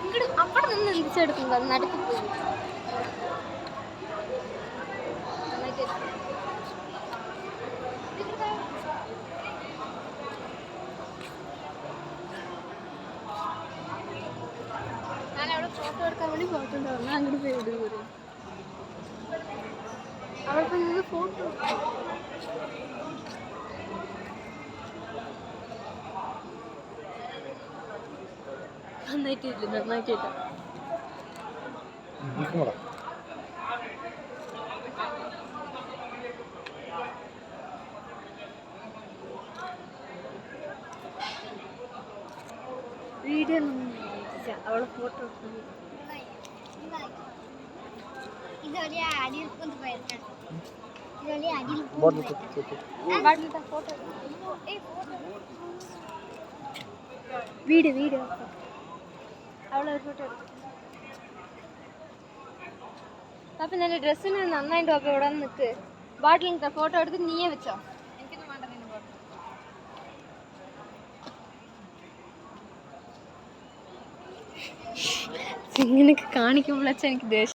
ഇങ്ങോട്ട് അവിടെ നിന്ന് തിരിച്ചെടുക്കുന്നത് അത് നടുക്ക് പോയി. ഞാനവിടെ ഫോട്ടോ എടുക്കാൻ വേണ്ടി പോയിട്ടുണ്ടായിരുന്നു. അങ്ങോട്ട് പോയി വിടുക അവിടെ പോയി നിന്ന് ഫോട്ടോ നന്നായിട്ടില്ല നന്നായിട്ടില്ല. വീഡിയോ അവളെ ഫോട്ടോ വീഡിയോ വീഡിയോ അവളെ ഫോട്ടോ എടുത്തു. അപ്പം നല്ല ഡ്രസ്സിന് നന്നായിട്ട് ഒക്കെ ഇവിടെ നിൽക്ക്. ബാട്ടിലിൻ്റെ ഫോട്ടോ എടുത്ത് നീയെ വെച്ചോ. എനിക്കൊന്നും വേണ്ട നിന്നെ ഫോട്ടോ. ഇങ്ങനെയൊക്കെ കാണിക്കുമ്പോഴാച്ചാൽ എനിക്ക് ദേഷ്യം.